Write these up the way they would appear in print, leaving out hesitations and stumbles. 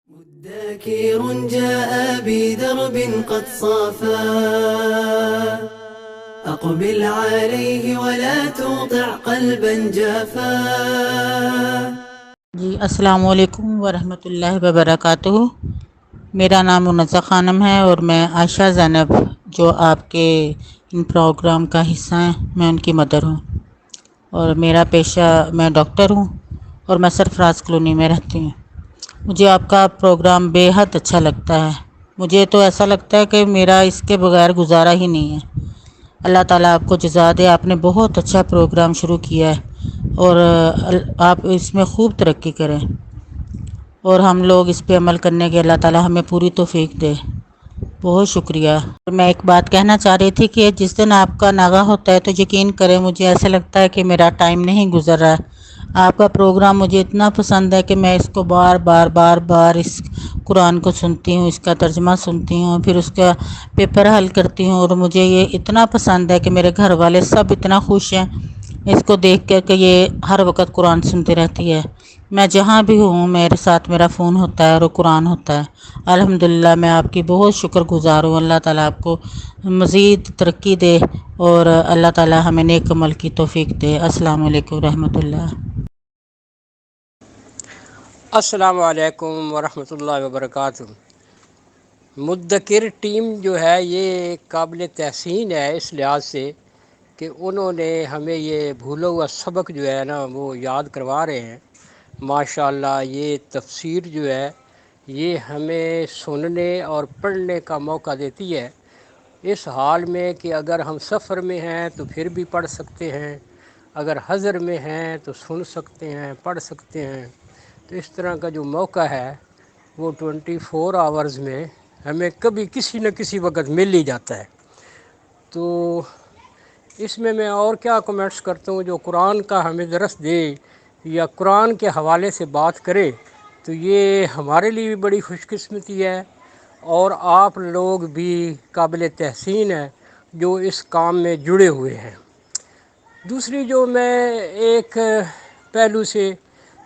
مدكر جاء بدرب قد صافا أقبل عليه ولا تطع قلبا جافا. جی السلام علیکم ورحمۃ اللہ وبرکاتہ۔ میرا نام منزہ خانم ہے اور میں عائشہ زینب جو آپ کے ان پروگرام کا حصہ ہیں، میں ان کی مدر ہوں اور میرا پیشہ میں ڈاکٹر ہوں اور میں سرفراز کالونی میں رہتی ہوں۔ مجھے آپ کا پروگرام بے حد اچھا لگتا ہے۔ مجھے تو ایسا لگتا ہے کہ میرا اس کے بغیر گزارا ہی نہیں ہے۔ اللہ تعالیٰ آپ کو جزا دے، آپ نے بہت اچھا پروگرام شروع کیا ہے اور آپ اس میں خوب ترقی کریں اور ہم لوگ اس پہ عمل کرنے کے اللہ تعالیٰ ہمیں پوری توفیق دے۔ بہت شکریہ۔ میں ایک بات کہنا چاہ رہی تھی کہ جس دن آپ کا ناغہ ہوتا ہے تو یقین کریں مجھے ایسا لگتا ہے کہ میرا ٹائم نہیں گزر رہا ہے۔ آپ کا پروگرام مجھے اتنا پسند ہے کہ میں اس کو بار بار اس قرآن کو سنتی ہوں، اس کا ترجمہ سنتی ہوں، پھر اس کا پیپر حل کرتی ہوں اور مجھے یہ اتنا پسند ہے کہ میرے گھر والے سب اتنا خوش ہیں اس کو دیکھ کے کہ یہ ہر وقت قرآن سنتی رہتی ہے۔ میں جہاں بھی ہوں میرے ساتھ میرا فون ہوتا ہے اور قرآن ہوتا ہے۔ الحمدللہ میں آپ کی بہت شکر گزار ہوں۔ اللہ تعالیٰ آپ کو مزید ترقی دے اور اللہ تعالیٰ ہمیں نیک عمل کی توفیق دے۔ السلام علیکم ورحمۃ اللہ۔ السلام علیکم ورحمۃ اللہ وبرکاتہ۔ مدکر ٹیم جو ہے یہ قابل تحسین ہے اس لحاظ سے کہ انہوں نے ہمیں یہ بھولا ہوا سبق جو ہے نا وہ یاد کروا رہے ہیں۔ ماشاءاللہ یہ تفسیر جو ہے یہ ہمیں سننے اور پڑھنے کا موقع دیتی ہے، اس حال میں کہ اگر ہم سفر میں ہیں تو پھر بھی پڑھ سکتے ہیں، اگر حضر میں ہیں تو سن سکتے ہیں، پڑھ سکتے ہیں۔ تو اس طرح کا جو موقع ہے وہ 24 آورز میں ہمیں کبھی کسی نہ کسی وقت مل ہی جاتا ہے۔ تو اس میں اور کیا کمنٹس کرتا ہوں، جو قرآن کا ہمیں درس دے یا قرآن کے حوالے سے بات کرے تو یہ ہمارے لیے بھی بڑی خوش قسمتی ہے اور آپ لوگ بھی قابل تحسین ہیں جو اس کام میں جڑے ہوئے ہیں۔ دوسری جو میں ایک پہلو سے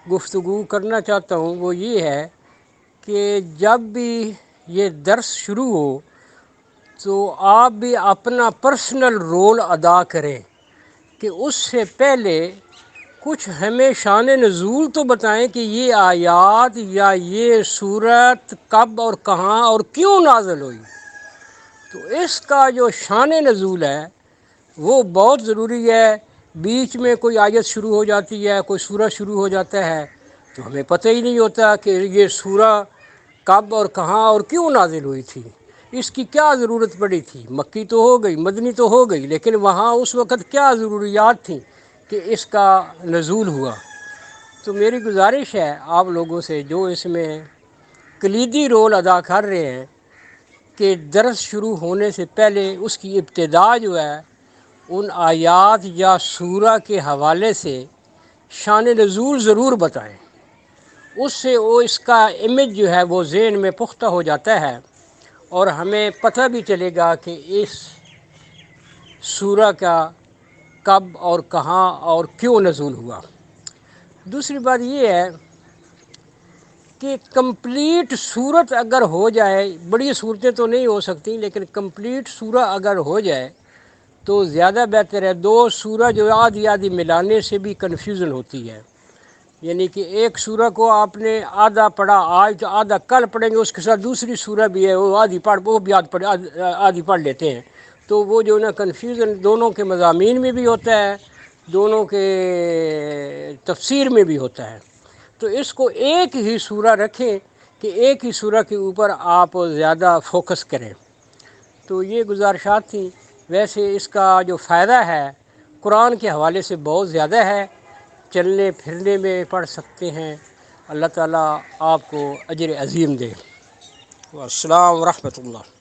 گفتگو کرنا چاہتا ہوں وہ یہ ہے کہ جب بھی یہ درس شروع ہو تو آپ بھی اپنا پرسنل رول ادا کریں کہ اس سے پہلے کچھ ہمیں شان نزول تو بتائیں کہ یہ آیات یا یہ سورت کب اور کہاں اور کیوں نازل ہوئی۔ تو اس کا جو شان نزول ہے وہ بہت ضروری ہے۔ بیچ میں کوئی آیت شروع ہو جاتی ہے، کوئی سورہ شروع ہو جاتا ہے تو ہمیں پتہ ہی نہیں ہوتا کہ یہ سورہ کب اور کہاں اور کیوں نازل ہوئی تھی، اس کی کیا ضرورت پڑی تھی۔ مکی تو ہو گئی، مدنی تو ہو گئی، لیکن وہاں اس وقت کیا ضروریات تھیں کہ اس کا نزول ہوا۔ تو میری گزارش ہے آپ لوگوں سے جو اس میں کلیدی رول ادا کر رہے ہیں کہ درس شروع ہونے سے پہلے اس کی ابتدا جو ہے ان آیات یا سورہ کے حوالے سے شان نزول ضرور بتائیں۔ اس سے وہ اس کا امیج جو ہے وہ ذہن میں پختہ ہو جاتا ہے اور ہمیں پتہ بھی چلے گا کہ اس سورہ کا کب اور کہاں اور کیوں نزول ہوا۔ دوسری بات یہ ہے کہ کمپلیٹ صورت اگر ہو جائے، بڑی صورتیں تو نہیں ہو سکتی لیکن کمپلیٹ سورہ اگر ہو جائے تو زیادہ بہتر ہے۔ دو سورہ جو آدھی آدھی ملانے سے بھی کنفیوژن ہوتی ہے، یعنی کہ ایک سورہ کو آپ نے آدھا پڑھا آج تو آدھا کل پڑھیں گے، اس کے ساتھ دوسری سورہ بھی ہے وہ آدھی پڑھ وہ بھی آدھی پڑھ لیتے ہیں، تو وہ جو نا کنفیوژن دونوں کے مضامین میں بھی ہوتا ہے، دونوں کے تفسیر میں بھی ہوتا ہے۔ تو اس کو ایک ہی سورہ رکھیں کہ ایک ہی سورہ کے اوپر آپ زیادہ فوکس کریں۔ تو یہ گزارشات تھیں۔ ویسے اس کا جو فائدہ ہے قرآن کے حوالے سے بہت زیادہ ہے، چلنے پھرنے میں پڑھ سکتے ہیں۔ اللہ تعالیٰ آپ کو اجر عظیم دے۔ السلام ورحمۃ اللہ۔